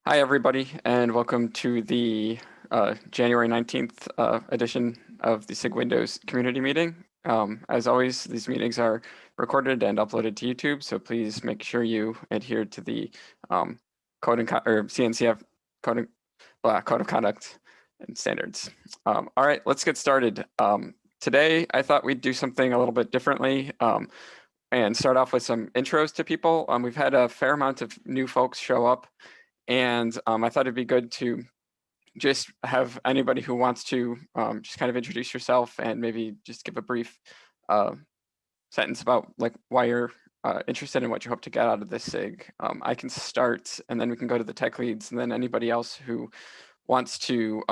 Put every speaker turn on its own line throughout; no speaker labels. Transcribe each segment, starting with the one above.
Hi, everybody, and welcome to the January 19th edition of the SIG Windows community meeting. As always, these meetings are recorded and uploaded to YouTube, so please make sure you adhere to the code and or CNCF code of conduct and standards. All right, let's get started. Today, I thought we'd do something a little bit differently and start off with some intros to people. We've had a fair amount of new folks show up. And I thought it'd be good to just have anybody who wants to just kind of introduce yourself and maybe just give a brief sentence about like why you're interested in what you hope to get out of this SIG. I can start, and then we can go to the tech leads, and then anybody else who wants to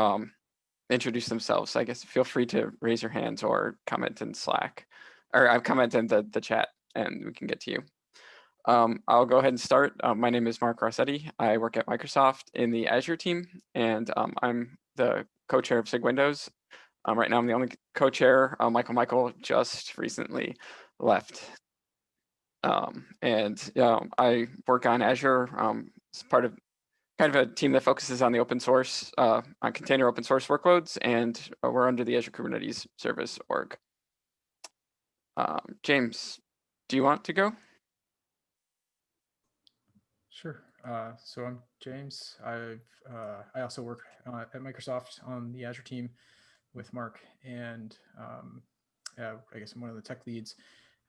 introduce themselves. I guess feel free to raise your hands or comment in Slack, or comment in the chat, and we can get to you. I'll go ahead and start. My name is Mark Rossetti. I work at Microsoft in the Azure team, and I'm the co-chair of SIG Windows. Right now, I'm the only co-chair. Michael just recently left. I work on Azure as part of kind of a team that focuses on the open source, on container open source workloads, and we're under the Azure Kubernetes Service org. James, do you want to go?
Sure. So I'm James. I also work at Microsoft on the Azure team with Mark, and I guess I'm one of the tech leads,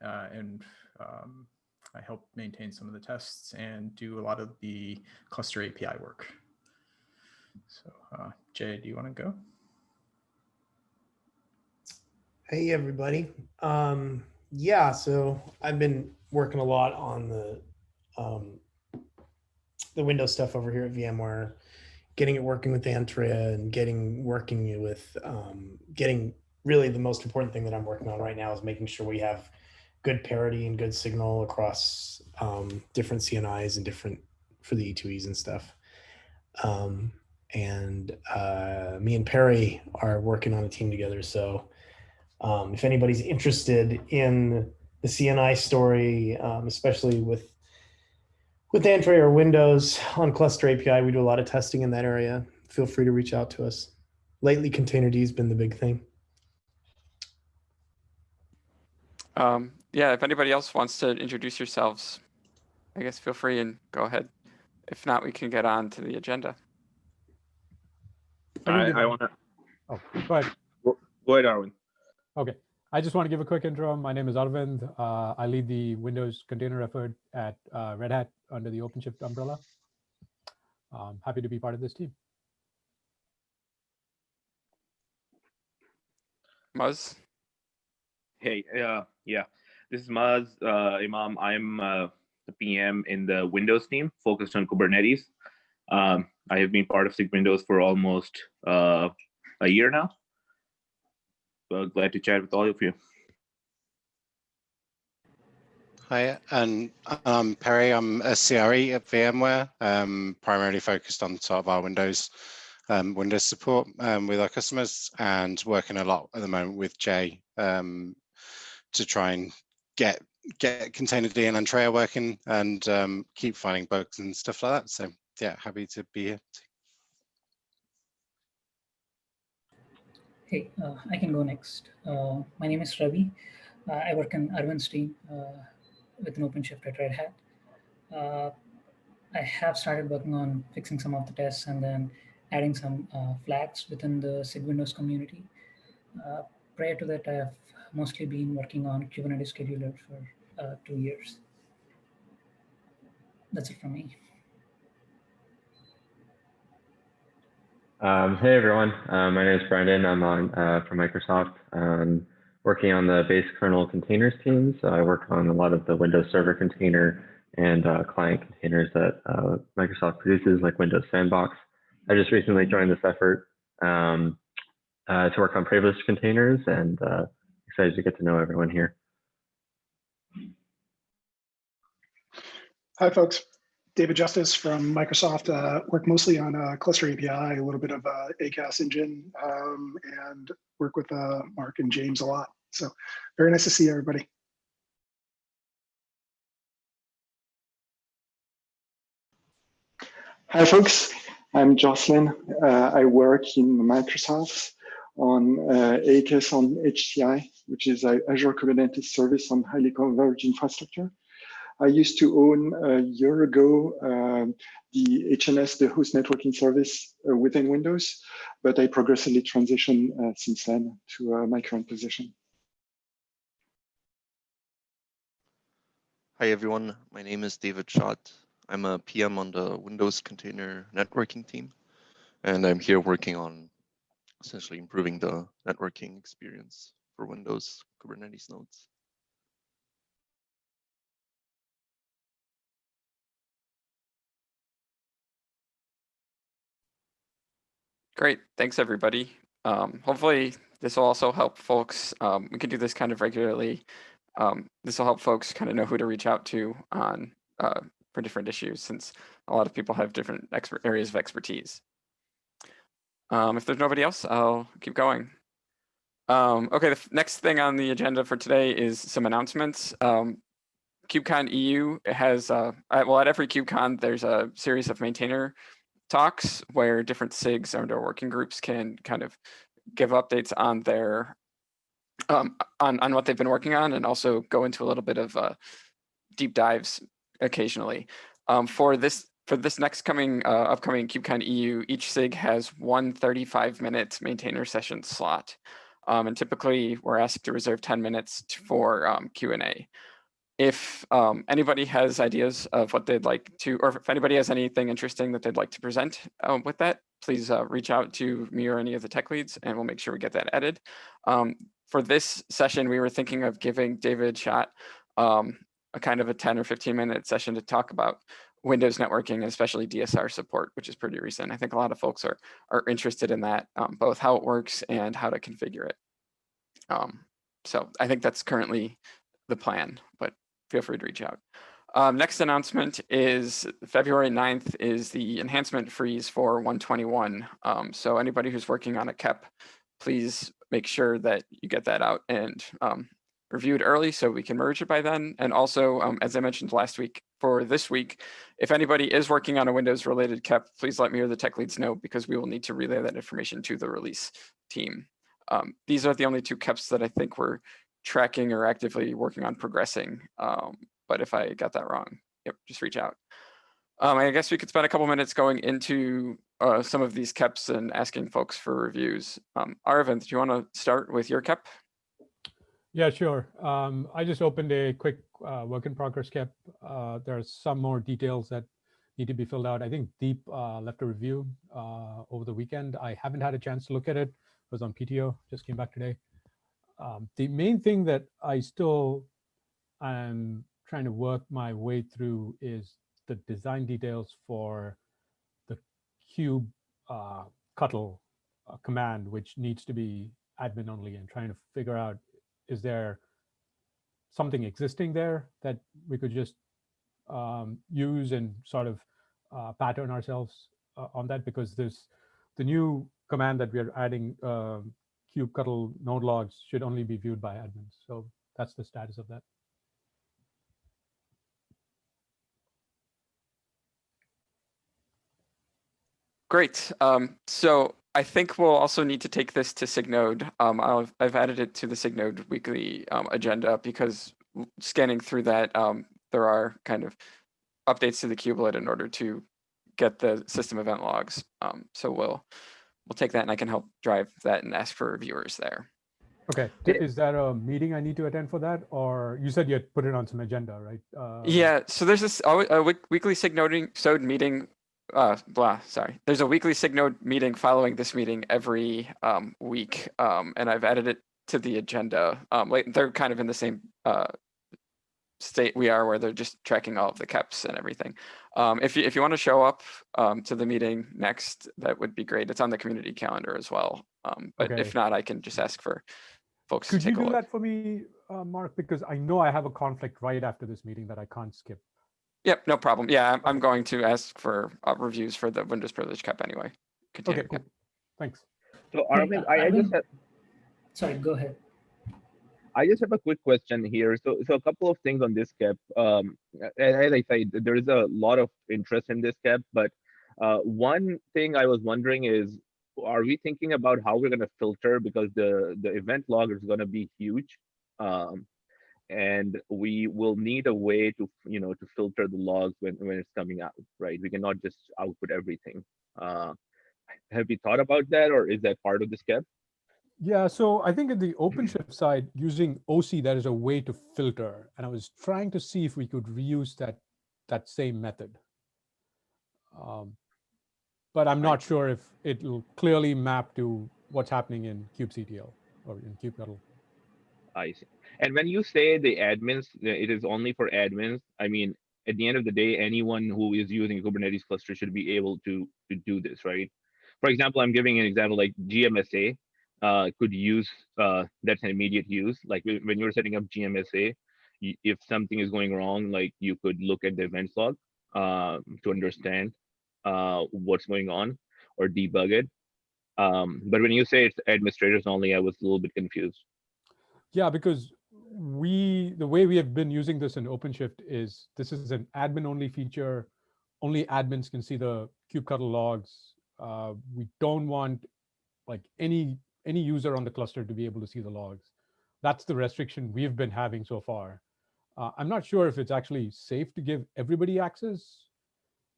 and I help maintain some of the tests and do a lot of the cluster API work. So Jay, do you want to go?
Hey, everybody. Yeah, so I've been working a lot on the Windows stuff over here at VMware, getting it working with Antria and getting really the most important thing that I'm working on right now is making sure we have good parity and good signal across different CNIs and different for the E2Es and stuff. Me and Perry are working on a team together. So if anybody's interested in the CNI story, especially with Android or Windows on Cluster API, we do a lot of testing in that area. Feel free to reach out to us. Lately, Containerd has been the big thing.
Yeah, if anybody else wants to introduce yourselves, I guess feel free and go ahead. If not, we can get on to the agenda.
I want to.
Oh, go ahead.
Go ahead, Arvind.
Okay. I just want to give a quick intro. My name is Arvind. I lead the Windows container effort at Red Hat under the OpenShift umbrella. Happy to be part of this team.
Muzz?
Hey, yeah, this is Muzz Imam. I'm the PM in the Windows team focused on Kubernetes. I have been part of SIG Windows for almost a year now. So glad to chat with all of you.
Hi, and I'm Perry. I'm a CRE at VMware, primarily focused on sort of our Windows support with our customers, and working a lot at the moment with Jay to try and get Containerd and Antria working and keep finding bugs and stuff like that. So yeah, happy to be here.
Hey, I can go next. My name is Ravi. I work in Arvind's team with an OpenShift at Red Hat. I have started working on fixing some of the tests and then adding some flags within the SIG Windows community. Prior to that, I have mostly been working on Kubernetes scheduler for 2 years. That's it from me.
Hey everyone, my name is Brendan. I'm on from Microsoft, working on the base kernel containers team. So I work on a lot of the Windows Server container and client containers that Microsoft produces, like Windows Sandbox. I just recently joined this effort to work on privileged containers, and excited to get to know everyone here.
Hi folks, David Justice from Microsoft. Work mostly on Cluster API, a little bit of ACAS engine, and work with Mark and James a lot. So very nice to see everybody. Hi, folks. I'm Jocelyn. I work in Microsoft on AKS on HCI, which is Azure Kubernetes Service on highly converged infrastructure. I used to own a year ago the HNS, the host networking service within Windows, but I progressively transitioned since then to my current position.
Hi, everyone. My name is David Schott. I'm a PM on the Windows Container Networking team, and I'm here working on essentially improving the networking experience for Windows Kubernetes nodes.
Great, thanks everybody. Hopefully this will also help folks. We can do this kind of regularly. This will help folks kind of know who to reach out to on for different issues, since a lot of people have different areas of expertise. If there's nobody else, I'll keep going. Okay, the next thing on the agenda for today is some announcements. KubeCon EU has, well, at every KubeCon, there's a series of maintainer talks where different SIGs and or working groups can kind of give updates on their on what they've been working on, and also go into a little bit of deep dives occasionally. For this next upcoming KubeCon EU, each SIG has one 35-minute maintainer session slot, and typically we're asked to reserve 10 minutes for Q&A. If anybody has ideas of what they'd like to, or if anybody has anything interesting that they'd like to present with that, please reach out to me or any of the tech leads, and we'll make sure we get that added. For this session, we were thinking of giving David Schott a kind of a 10 or 15-minute session to talk about Windows networking, and especially DSR support, which is pretty recent. I think a lot of folks are interested in that, both how it works and how to configure it. So I think that's currently the plan, but feel free to reach out. Next announcement is February 9th is the enhancement freeze for 121. So anybody who's working on a KEP, please make sure that you get that out and reviewed early so we can merge it by then. And also, as I mentioned last week, for this week, if anybody is working on a Windows related KEP, please let me or the tech leads know, because we will need to relay that information to the release team. These are the only two KEPs that I think we're tracking or actively working on progressing. But if I got that wrong, yep, just reach out. I guess we could spend a couple minutes going into some of these KEPs and asking folks for reviews. Aravind, do you want to start with your KEP?
Yeah, sure. I just opened a quick work in progress KEP. There are some more details that need to be filled out. I think Deep left a review over the weekend. I haven't had a chance to look at it. I was on PTO, just came back today. The main thing that I still am trying to work my way through is the design details for the kube cuttle command, which needs to be admin only, and trying to figure out, is there something existing there that we could just use and sort of pattern ourselves on that, because there's the new command that we are adding, kubectl node logs, should only be viewed by admins. So that's the status of that.
Great. So I think we'll also need to take this to SIGNode. I've added it to the SIGNode weekly agenda, because scanning through that, there are kind of updates to the kubelet in order to get the system event logs. So we'll take that, and I can help drive that and ask for reviewers there.
Okay, is that a meeting I need to attend for that? Or you said you had put it on some agenda, right?
Yeah, so there's this weekly SIGNode meeting. There's a weekly SIGNode meeting following this meeting every week, and I've added it to the agenda. They're kind of in the same state we are, where they're just tracking all of the KEPs and everything. If you want to show up to the meeting next, that would be great. It's on the community calendar as well. But
Okay.
if not, I can just ask for folks to
Could you
take a
do
look.
that for me, Mark? Because I know I have a conflict right after this meeting that I can't skip.
Yep, no problem. Yeah, I'm going to ask for reviews for the Windows Privilege KEP anyway. Container
Okay, cool.
KEP.
Thanks.
So Arvind, I just have,
Sorry, go ahead.
I just have a quick question here. So a couple of things on this KEP. As I said, there is a lot of interest in this KEP, but One thing I was wondering is, are we thinking about how we're going to filter, because the event log is going to be huge, and we will need a way to to filter the logs when it's coming out, right? We cannot just output everything. Have you thought about that, or is that part of the step?
Yeah, so I think at the OpenShift side, using OC, there is a way to filter, and I was trying to see if we could reuse that same method. But I'm not sure if it'll clearly map to what's happening in kubectl or in kubectl.
I see. And when you say the admins, it is only for admins. I mean, at the end of the day, anyone who is using a Kubernetes cluster should be able to do this, right? For example, I'm giving an example like GMSA could use that's an immediate use. Like when you're setting up GMSA, if something is going wrong, like you could look at the events log to understand what's going on or debug it. But when you say it's administrators only, I was a little bit confused.
Yeah, because the way we have been using this in OpenShift is this is an admin-only feature. Only admins can see the kubectl logs. We don't want like any user on the cluster to be able to see the logs. That's the restriction we've been having so far. I'm not sure if it's actually safe to give everybody access,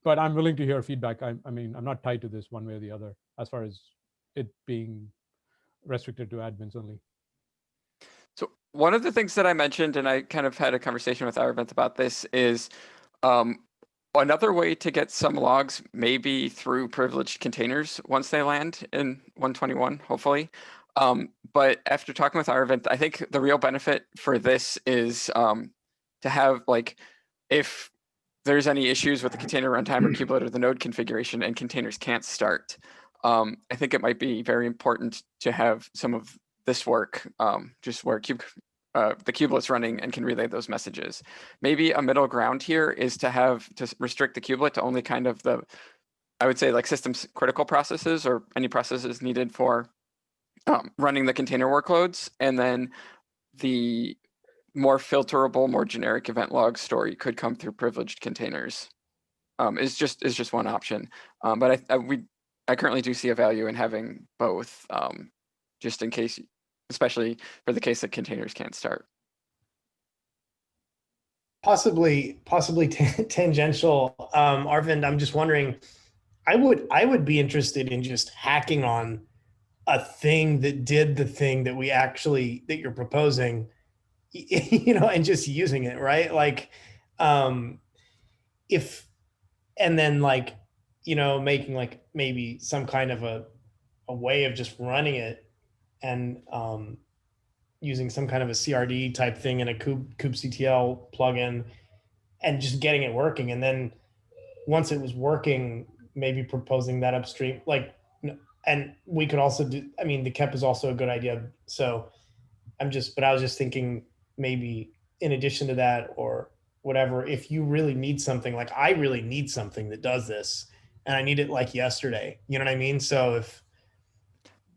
but I'm willing to hear feedback. I mean, I'm not tied to this one way or the other as far as it being restricted to admins only.
So one of the things that I mentioned, and I kind of had a conversation with Aravind about this, is another way to get some logs maybe through privileged containers once they land in 121, hopefully. But after talking with Aravind, I think the real benefit for this is to have, like, if there's any issues with the container runtime or kubelet or the node configuration and containers can't start, I think it might be very important to have some of this work just where the kubelet's running and can relay those messages. Maybe a middle ground here is to restrict the kubelet to only kind of I would say like systems critical processes or any processes needed for running the container workloads, and then the more filterable, more generic event log story could come through privileged containers. Is just one option, but I currently do see a value in having both, just in case, especially for the case that containers can't start.
Possibly tangential, Arvind. I'm just wondering. I would be interested in just hacking on a thing that did the thing that you're proposing, and just using it, right? Like, and then like, making like maybe some kind of a way of just running it and using some kind of a CRD type thing in a kubectl plugin and just getting it working. And then once it was working, maybe proposing that upstream, and we could also do, I mean, the KEP is also a good idea. So but I was just thinking maybe in addition to that or whatever, if you really need something, like I really need something that does this and I need it like yesterday, you know what I mean? So if,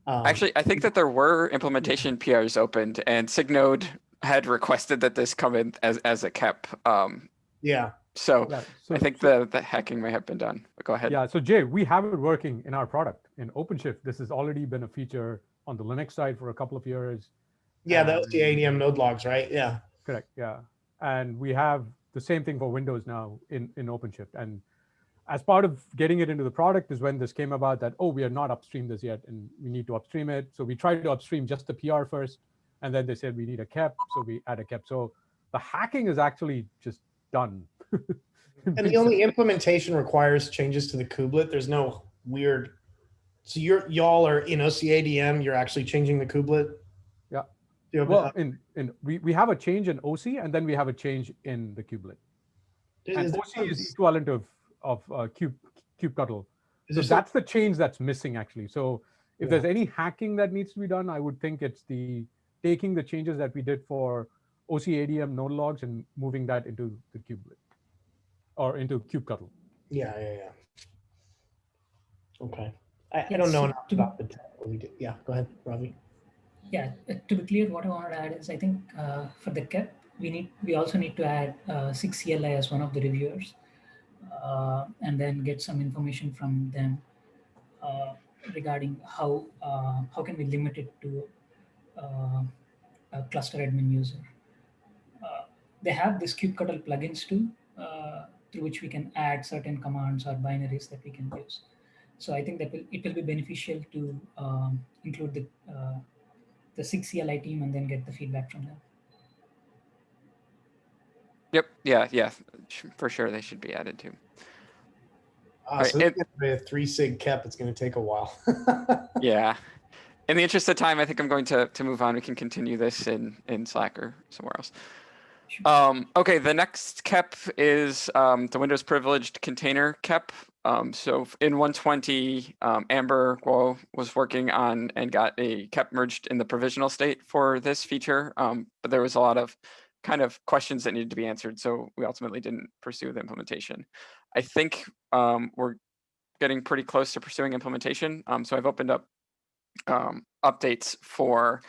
actually, I think that there were implementation PRs opened, and Signode had requested that this come in as a KEP.
Yeah.
So I think the hacking may have been done. But go ahead.
Yeah. So Jay, we have it working in our product in OpenShift. This has already been a feature on the Linux side for a couple of years.
Yeah, the OCADM node logs, right? Yeah.
Correct. Yeah. And we have the same thing for Windows now in OpenShift. And as part of getting it into the product is when this came about that, we are not upstream this yet and we need to upstream it. So we tried to upstream just the PR first. And then they said we need a KEP. So we add a KEP. So the hacking is actually just done.
And the only implementation requires changes to the kubelet. There's no weird. So y'all are in OCADM. You're actually changing the kubelet.
Yeah. Well, we have a change in OC, and then we have a change in the kubelet. And OC is equivalent of kubectl. So that's the change that's missing actually. So if there's any hacking that needs to be done, I would think it's taking the changes that we did for OCADM node logs and moving that into the kubelet or into kubectl.
Yeah. Okay. I don't know enough about the tech. Yeah, go ahead, Ravi.
Yeah, to be clear, what I wanted to add is I think for the KEP, we also need to add SIG CLI as one of the reviewers. and then get some information from them regarding how can we limit it to a cluster admin user. They have this kubectl plugins too, through which we can add certain commands or binaries that we can use. So I think that it will be beneficial to include the SIG CLI team and then get the feedback from them.
Yep. Yeah. For sure, they should be added too.
So with 3 SIG KEP, it's going to take a while.
Yeah. In the interest of time, I think I'm going to move on. We can continue this in Slack or somewhere else. Okay, the next KEP is the Windows Privileged Container KEP. So in 120, Amber Guo was working on and got a KEP merged in the provisional state for this feature, but there was a lot of kind of questions that needed to be answered, so we ultimately didn't pursue the implementation. I think we're getting pretty close to pursuing implementation, so I've opened up updates for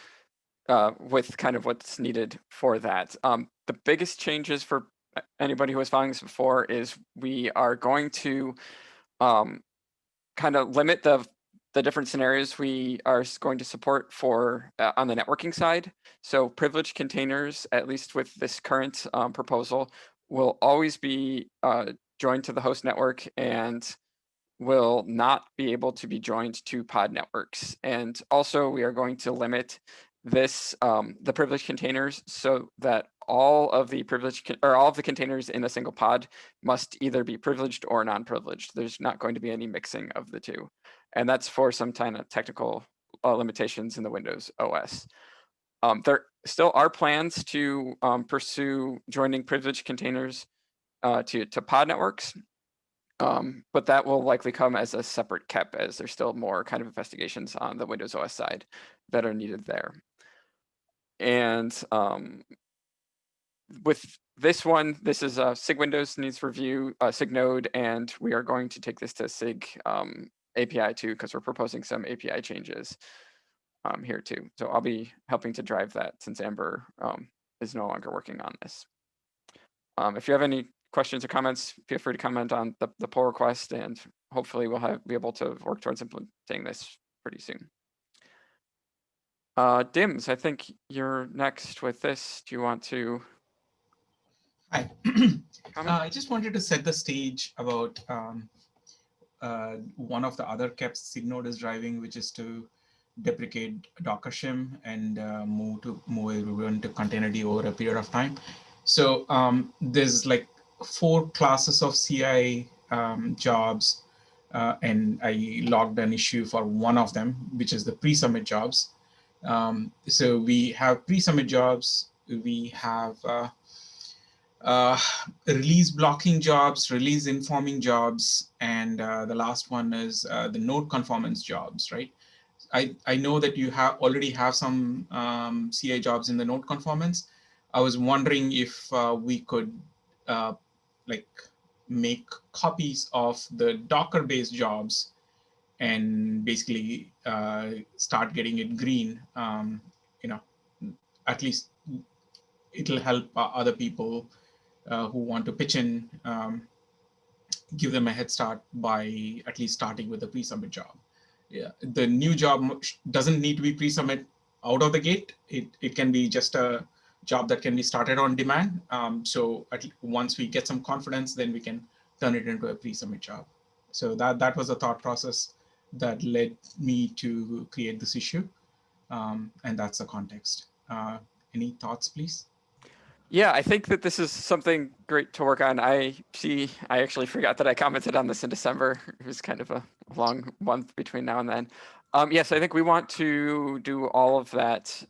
with kind of what's needed for that. The biggest changes for anybody who was following this before is we are going to kind of limit the different scenarios we are going to support for on the networking side. So privileged containers, at least with this current proposal, will always be joined to the host network and will not be able to be joined to pod networks. And also we are going to limit this the privileged containers so that all of the containers in a single pod must either be privileged or non-privileged. There's not going to be any mixing of the two. And that's for some kind of technical limitations in the Windows OS. There still are plans to pursue joining privileged containers to pod networks. But that will likely come as a separate KEP, as there's still more kind of investigations on the Windows OS side that are needed there. And with this one, this is SIG Windows needs review, SIG node, and we are going to take this to SIG API too, because we're proposing some API changes here too. So I'll be helping to drive that since Amber is no longer working on this. If you have any questions or comments, feel free to comment on the pull request, and hopefully we'll be able to work towards implementing this pretty soon. Dims, I think you're next with this. Do you want to?
Hi. I just wanted to set the stage about one of the other KEPs SIG is driving, which is to deprecate Docker shim and move everyone to Containerd over a period of time. So there's like 4 classes of CI jobs, and I logged an issue for one of them, which is the pre-submit jobs. So we have pre-submit jobs, we have release blocking jobs, release informing jobs, and the last one is the node conformance jobs, right? I know that you already have some CI jobs in the node conformance. I was wondering if we could like make copies of the Docker-based jobs and basically start getting it green. At least it'll help other people who want to pitch in, give them a head start by at least starting with a pre-submit job. Yeah, the new job doesn't need to be pre-submit out of the gate. It can be just a job that can be started on demand. So once we get some confidence, then we can turn it into a pre-submit job. So that was the thought process that led me to create this issue. And that's the context. Any thoughts, please?
Yeah, I think that this is something great to work on. I actually forgot that I commented on this in December. It was kind of a long month between now and then. Yes, I think we want to do all of that.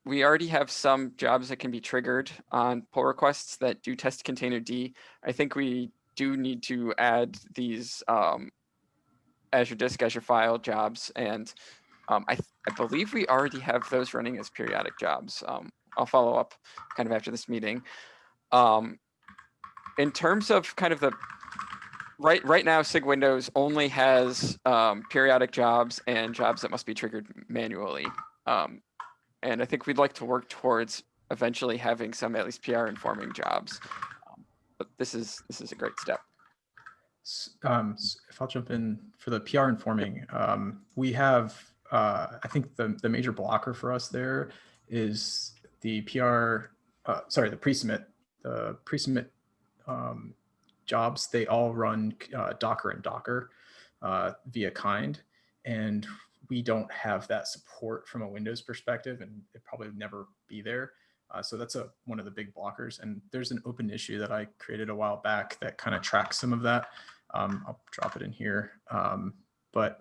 We already have some jobs that can be triggered on pull requests that do test Containerd. I think we do need to add these Azure Disk, Azure File jobs, and I believe we already have those running as periodic jobs. I'll follow up kind of after this meeting. In terms of kind of the right now, SIG Windows only has periodic jobs and jobs that must be triggered manually. And I think we'd like to work towards eventually having some at least PR informing jobs. But this is a great step.
If I'll jump in for the PR informing, we have, I think the major blocker for us there is the the pre-submit. The pre-submit jobs, they all run Docker and Docker via Kind, and we don't have that support from a Windows perspective, and it probably would never be there. So that's one of the big blockers. And there's an open issue that I created a while back that kind of tracks some of that. I'll drop it in here. But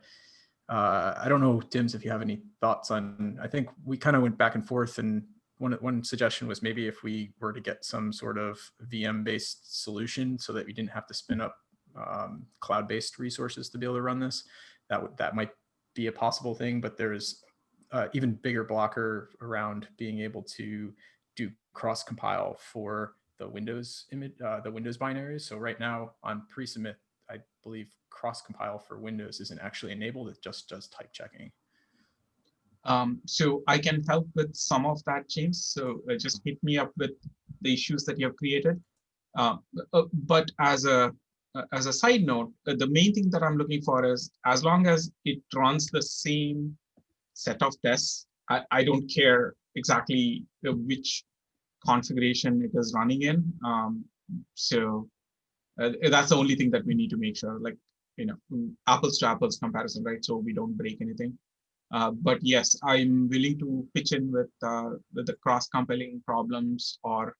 I don't know, Dims, if you have any thoughts on, I think we kind of went back and forth, and one suggestion was maybe if we were to get some sort of VM-based solution so that we didn't have to spin up cloud-based resources to be able to run this, that might be a possible thing. But there's even bigger blocker around being able to do cross-compile for the Windows image, the Windows binaries. So right now on pre-submit, I believe cross-compile for Windows isn't actually enabled. It just does type checking.
So I can help with some of that, James. So just hit me up with the issues that you have created. But as a side note, the main thing that I'm looking for is, as long as it runs the same set of tests, I don't care exactly which configuration it is running in. So that's the only thing that we need to make sure, like, apples to apples comparison, right? So we don't break anything. But yes, I'm willing to pitch in with the cross-compiling problems, or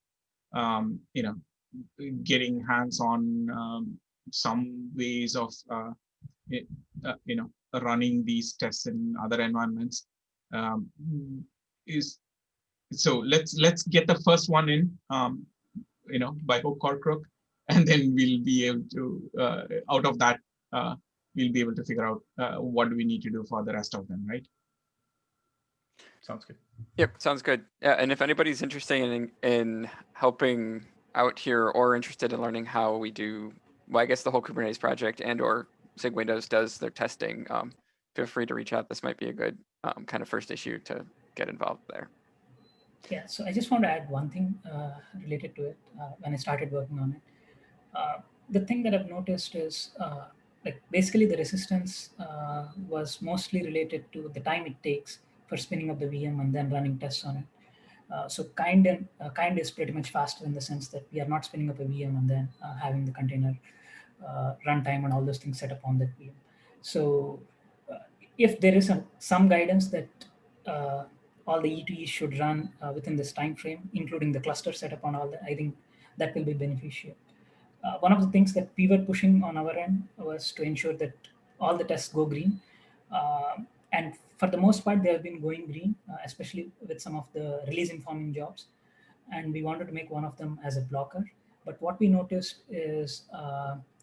getting hands on some ways of running these tests in other environments. So let's get the first one in, by hook or crook, and then we'll be able to out of that we'll be able to figure out what do we need to do for the rest of them, right?
Sounds good.
Yep, sounds good. Yeah, and if anybody's interested in helping out here, or interested in learning how we do, well, I guess the whole Kubernetes project and or SIG Windows does their testing, feel free to reach out. This might be a good kind of first issue to get involved there.
Yeah, so I just want to add one thing related to it when I started working on it. The thing that I've noticed is like basically the resistance was mostly related to the time it takes for spinning up the VM and then running tests on it. So kind is pretty much faster in the sense that we are not spinning up a VM and then having the container runtime and all those things set up on that VM. So if there is some guidance that all the E2Es should run within this time frame, including the cluster setup on all that, I think that will be beneficial. One of the things that we were pushing on our end was to ensure that all the tests go green. And for the most part, they have been going green, especially with some of the release informing jobs. And we wanted to make one of them as a blocker. But what we noticed is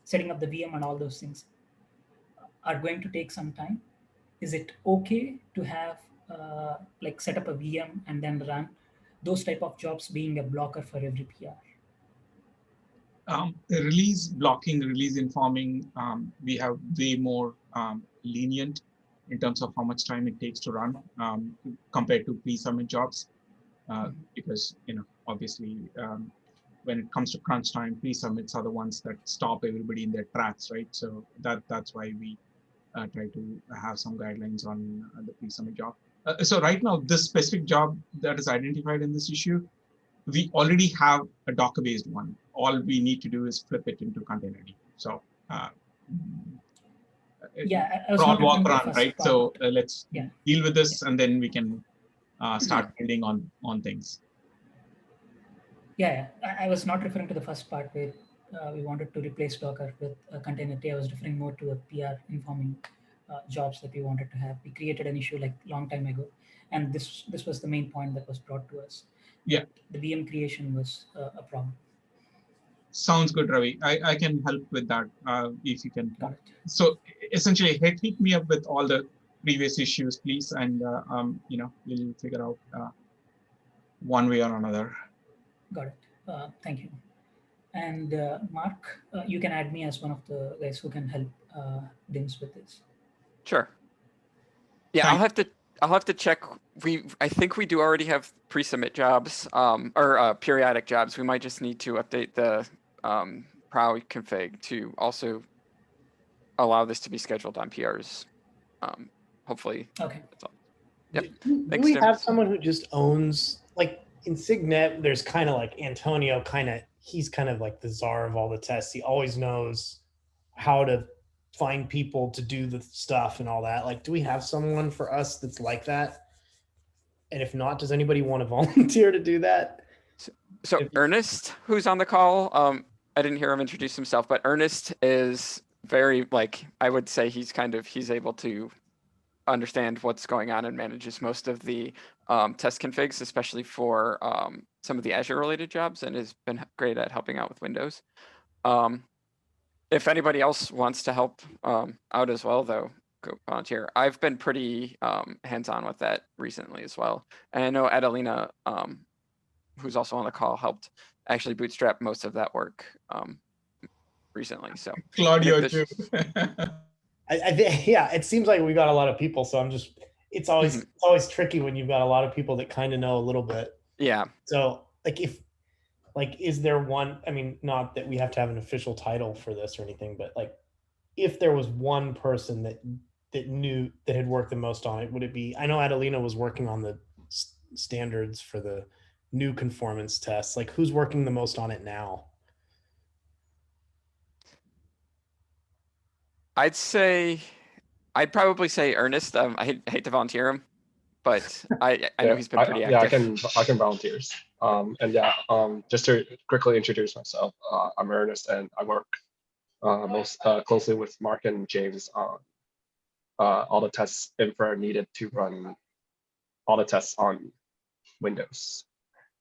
setting up the VM and all those things are going to take some time. Is it okay to have like set up a VM and then run those type of jobs being a blocker for every PR?
Release blocking, release informing, we have way more lenient in terms of how much time it takes to run compared to pre-submit jobs, because obviously when it comes to crunch time, pre-submits are the ones that stop everybody in their tracks, right? So that's why we try to have some guidelines on the pre-submit job. So right now, this specific job that is identified in this issue, we already have a Docker-based one. All we need to do is flip it into containerd. So
yeah, I was
crawl,
not
walk,
referring to the
run,
first
right?
part.
So let's
Yeah.
deal with this, and then we can start building on things.
Yeah, I was not referring to the first part where we wanted to replace Docker with containerd. I was referring more to a PR informing jobs that we wanted to have. We created an issue like long time ago, and this was the main point that was brought to us.
Yeah,
the VM creation was a problem.
Sounds good, Ravi. I can help with that if you can.
Got it.
So essentially, hit me up with all the previous issues, please, and we'll figure out one way or another.
Got it. Thank you. And Mark, you can add me as one of the guys who can help Dims with this.
Sure. Yeah, I'll have to check. I think we do already have pre-submit jobs or periodic jobs. We might just need to update the prow config to also allow this to be scheduled on PRs. Hopefully.
Okay.
That's all. Yep.
Do
Thanks,
we
Tim.
have someone who just owns, like in SIGNet, there's kind of like Antonio, he's kind of like the czar of all the tests. He always knows how to find people to do the stuff and all that. Like, do we have someone for us that's like that? And if not, does anybody want to volunteer to do that?
So Ernest, who's on the call, I didn't hear him introduce himself, but Ernest is very, like, I would say he's able to understand what's going on and manages most of the test configs, especially for some of the Azure related jobs, and has been great at helping out with Windows. If anybody else wants to help out as well, though, go volunteer. I've been pretty hands-on with that recently as well. And I know Adelina, who's also on the call, helped actually bootstrap most of that work recently. So
Claudio too.
Yeah, it seems like we got a lot of people, so it's always tricky when you've got a lot of people that kind of know a little bit.
Yeah.
So is there one, I mean, not that we have to have an official title for this or anything, but like, if there was one person that had worked the most on it, would it be, I know Adelina was working on the standards for the new conformance tests. Like, who's working the most on it now?
I'd probably say Ernest. I hate to volunteer him, but I know he's been pretty active.
Yeah, I can volunteer. Just to quickly introduce myself, I'm Ernest, and I work most closely with Mark and James on all the tests infra needed to run all the tests on Windows.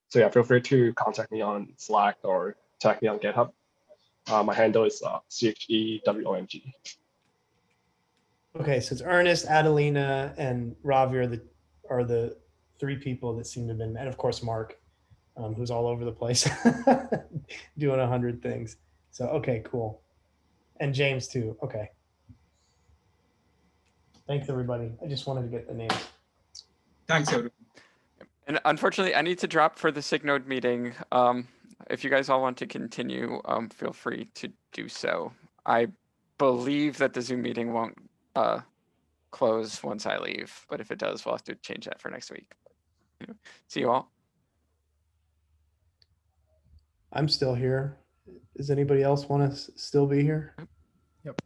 So yeah, feel free to contact me on Slack or tag me on GitHub. My handle is CHEWOMG.
Okay, so it's Ernest, Adelina, and Ravi are the three people that seem to have been, and of course Mark, who's all over the place doing 100 things. So okay, cool. And James too. Okay. Thanks everybody. I just wanted to get the names.
Thanks everyone.
And unfortunately, I need to drop for the SIGNode meeting. If you guys all want to continue, feel free to do so. I believe that the Zoom meeting won't close once I leave, but if it does, we'll have to change that for next week. See you all.
I'm still here. Does anybody else want to still be here?
Yep.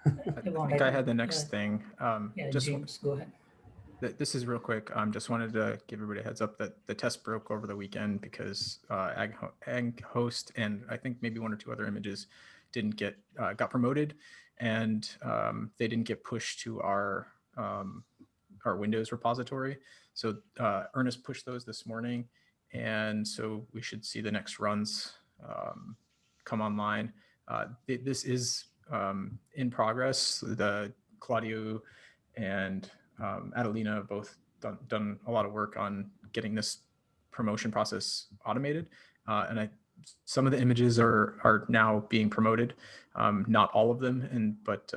I think I had the next thing.
Yeah,
just
James, go ahead.
This is real quick. Just wanted to give everybody a heads up that the test broke over the weekend because Ag host and I think maybe one or two other images didn't got promoted, and they didn't get pushed to our Windows repository. So Ernest pushed those this morning, and so we should see the next runs come online. This is in progress. The Claudio and Adelina have both done a lot of work on getting this promotion process automated, and some of the images are now being promoted, not all of them, but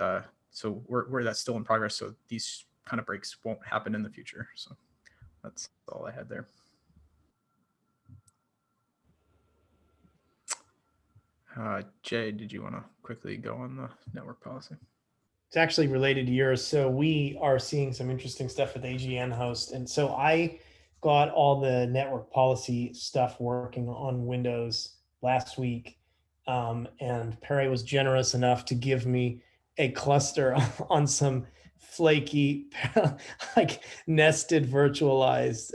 so we're that's still in progress. So these kind of breaks won't happen in the future. So that's all I had there. Jay, did you want to quickly go on the network policy?
It's actually related to yours. So we are seeing some interesting stuff with AGN host. And so I got all the network policy stuff working on Windows last week. And Perry was generous enough to give me a cluster on some flaky, like nested virtualized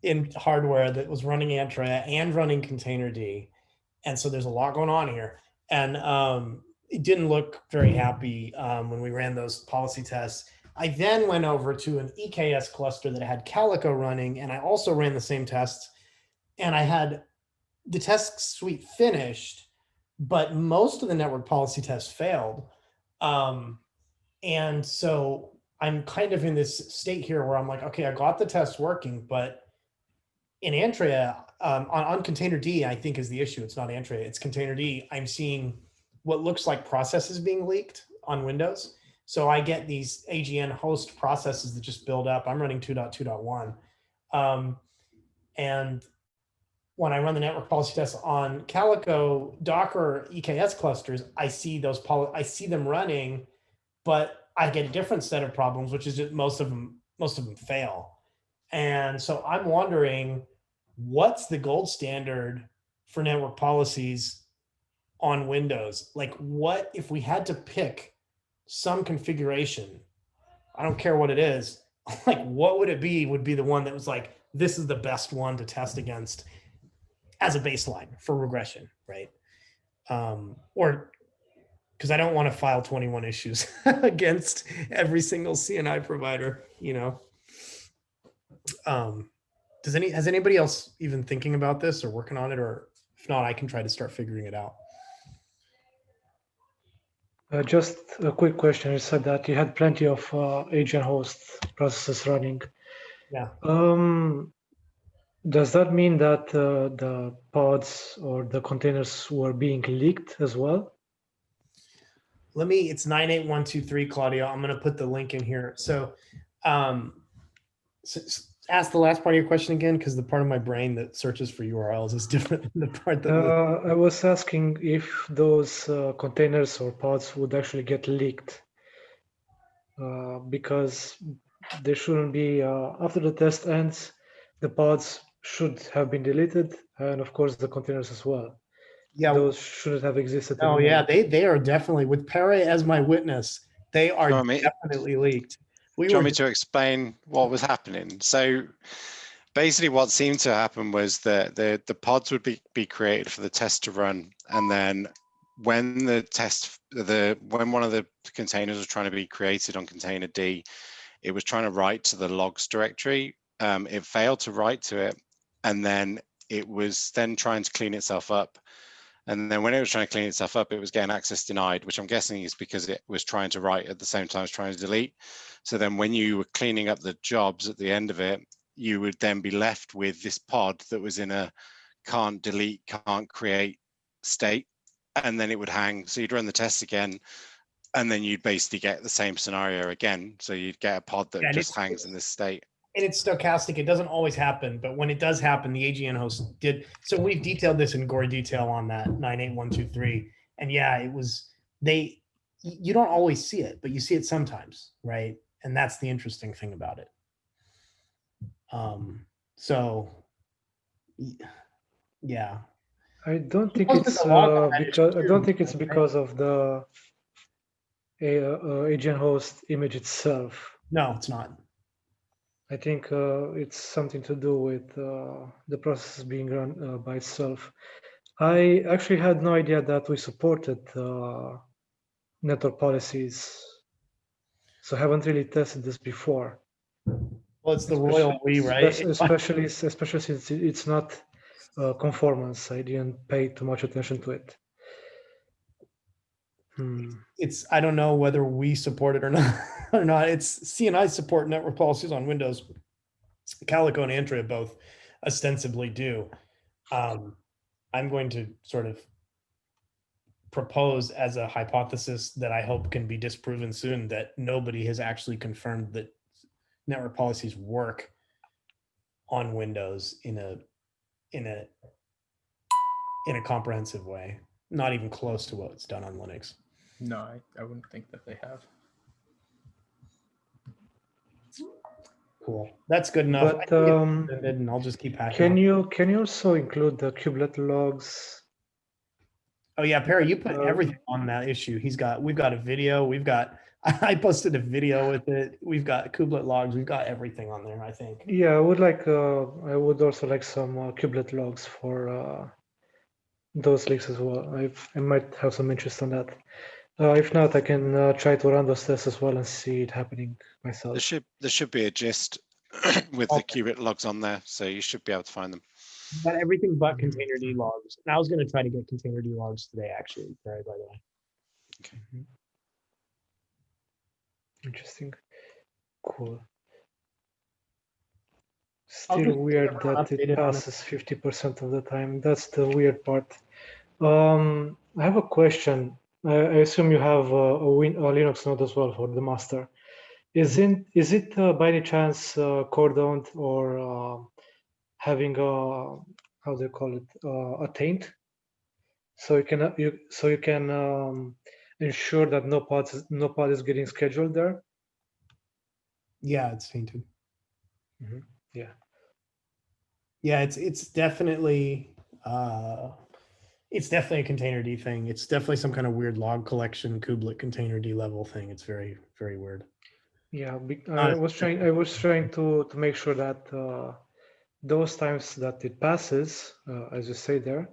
in hardware that was running Andrea and running Containerd. And so there's a lot going on here. And it didn't look very happy when we ran those policy tests. I then went over to an EKS cluster that had Calico running, and I also ran the same tests. And I had the test suite finished, but most of the network policy tests failed. And so I'm kind of in this state here where I'm like, okay, I got the test working, but in Andrea, on Containerd, I think is the issue. It's not Andrea, it's Containerd. I'm seeing what looks like processes being leaked on Windows. So I get these AGN host processes that just build up. I'm running 2.2.1. And when I run the network policy tests on Calico Docker EKS clusters, I see I see them running, but I get a different set of problems, which is that most of them fail. And so I'm wondering, what's the gold standard for network policies on Windows? Like, what if we had to pick some configuration? I don't care what it is. Like, what would it be? Would be the one that was like, this is the best one to test against as a baseline for regression, right? Or because I don't want to file 21 issues against every single CNI provider, you know. Has anybody else even thinking about this or working on it? Or if not, I can try to start figuring it out.
Just a quick question. You said that you had plenty of agent host processes running.
Yeah.
Does that mean that the pods or the containers were being leaked as well?
It's 98123, Claudio. I'm going to put the link in here. So, ask the last part of your question again, because the part of my brain that searches for URLs is different than the part that
I was asking if those containers or pods would actually get leaked, because they shouldn't be, after the test ends, the pods should have been deleted, and of course the containers as well.
Yeah,
those shouldn't have existed
Oh
anymore.
yeah, they are definitely, with Pere as my witness, they are definitely leaked.
Do you want me to explain what was happening? So basically what seemed to happen was that the pods would be created for the test to run, and then when when one of the containers was trying to be created on container D, it was trying to write to the logs directory. It failed to write to it, and then it was then trying to clean itself up. And then when it was trying to clean itself up, it was getting access denied, which I'm guessing is because it was trying to write at the same time as trying to delete. So then when you were cleaning up the jobs at the end of it, you would then be left with this pod that was in a can't delete, can't create state, and then it would hang. So you'd run the test again, and then you'd basically get the same scenario again. So you'd get a pod that just hangs in this state.
And it's stochastic. It doesn't always happen, but when it does happen, the AGN host did. So we've detailed this in gory detail on that 98123. And yeah, it was, you don't always see it, but you see it sometimes, right? And that's the interesting thing about it. So yeah.
I don't think it's because I don't think it's because of the agent host image itself.
No, it's not.
I think it's something to do with the process being run by itself. I actually had no idea that we supported network policies, so I haven't really tested this before.
Well, it's the royal we, right?
Especially since it's not conformance. I didn't pay too much attention to it.
It's, I don't know whether we support it or not. It's CNI support network policies on Windows. Calico and Andrea both ostensibly do. I'm going to sort of propose as a hypothesis that I hope can be disproven soon, that nobody has actually confirmed that network policies work on Windows in a comprehensive way, not even close to what's done on Linux.
No, I wouldn't think that they have.
Cool. That's good enough.
But
and I'll just keep hacking.
Can you also include the kubelet logs?
Oh yeah, Perry, you put everything on that issue. We've got a video. I posted a video with it. We've got kubelet logs. We've got everything on there, I think.
Yeah, I would also like some kubelet logs for those leaks as well. I might have some interest on that. If not, I can try to run those tests as well and see it happening myself.
There should be a gist with the kubelet logs on there, so you should be able to find them.
Got everything but containerd logs. And I was going to try to get containerd logs today, actually. Sorry, by the way.
Okay.
Interesting. Cool. Still weird that it passes 50% of the time. That's the weird part. I have a question. I assume you have a Linux node as well for the master. Is it by any chance cordoned or having a how do you call it, a taint. So you can ensure that no pod is getting scheduled there.
Yeah, it's tainted.
Yeah.
Yeah, it's definitely a container D thing. It's definitely some kind of weird log collection kubelet container D level thing. It's very, very weird.
Yeah, I was trying to make sure that those times that it passes, as you say there,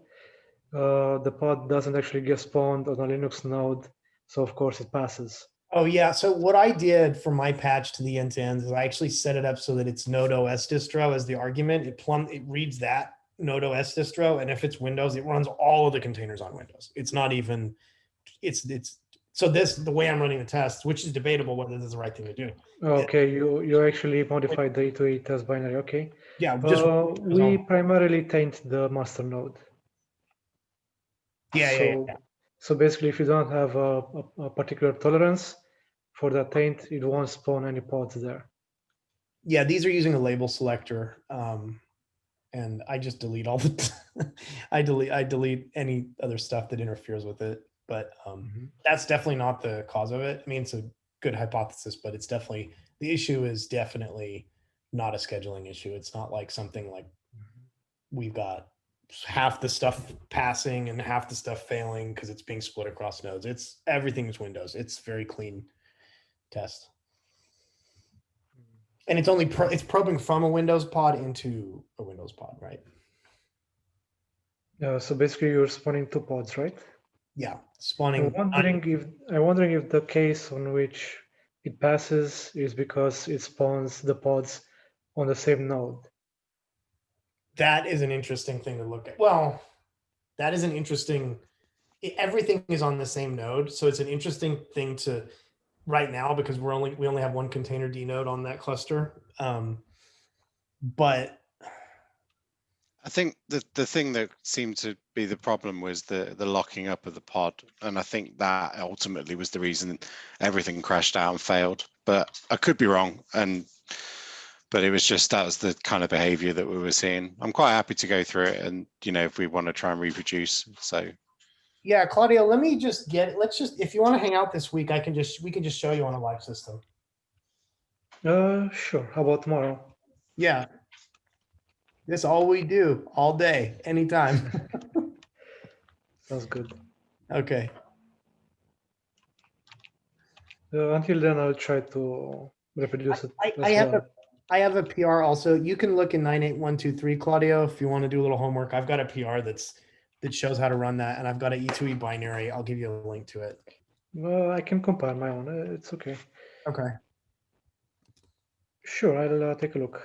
the pod doesn't actually get spawned on a Linux node. So of course it passes.
Oh yeah. So what I did for my patch to the end-to-end is I actually set it up so that it's Node OS distro as the argument. It reads that Node OS distro, and if it's Windows, it runs all of the containers on Windows. It's not even. It's so the way I'm running the test, which is debatable whether this is the right thing to do.
Okay, you actually modified the E2E test binary. Okay.
Yeah.
We primarily taint the master node.
Yeah.
So basically, if you don't have a particular tolerance for that taint, it won't spawn any pods there.
Yeah, these are using a label selector, and I just delete all the. I delete any other stuff that interferes with it, but that's definitely not the cause of it. I mean, it's a good hypothesis, but it's definitely the issue is definitely not a scheduling issue. It's not like something like we've got half the stuff passing and half the stuff failing because it's being split across nodes. It's everything's Windows. It's very clean test. And it's only it's probing from a Windows pod into a Windows pod, right?
So basically, you're spawning two pods, right?
Yeah, spawning.
I'm wondering if the case on which it passes is because it spawns the pods on the same node.
That is an interesting thing to look at. Well, that is an interesting. Everything is on the same node, so it's an interesting thing to right now because we only have one container D node on that cluster. But
I think the thing that seemed to be the problem was the locking up of the pod, and I think that ultimately was the reason everything crashed out and failed. But I could be wrong, but it was just that was the kind of behavior that we were seeing. I'm quite happy to go through it, and if we want to try and reproduce. So
yeah, Claudio, let's just if you want to hang out this week, we can just show you on a live system.
Sure. How about tomorrow?
Yeah. That's all we do all day, anytime.
Sounds good.
Okay.
Until then, I'll try to reproduce it.
I have a PR also. You can look in 98123, Claudio, if you want to do a little homework. I've got a PR that shows how to run that, and I've got an E2E binary. I'll give you a link to it.
Well, I can compile my own. It's okay.
Okay.
Sure, I'll take a look.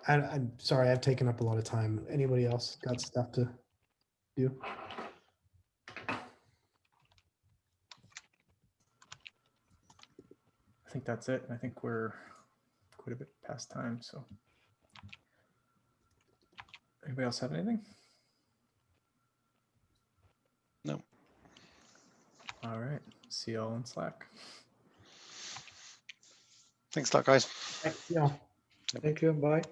I'm sorry, I've taken up a lot of time. Anybody else got stuff to do?
I think that's it. I think we're quite a bit past time. So anybody else have anything?
No.
All right. See y'all in Slack.
Thanks a lot, guys.
Thanks, y'all.
Thank you. Bye.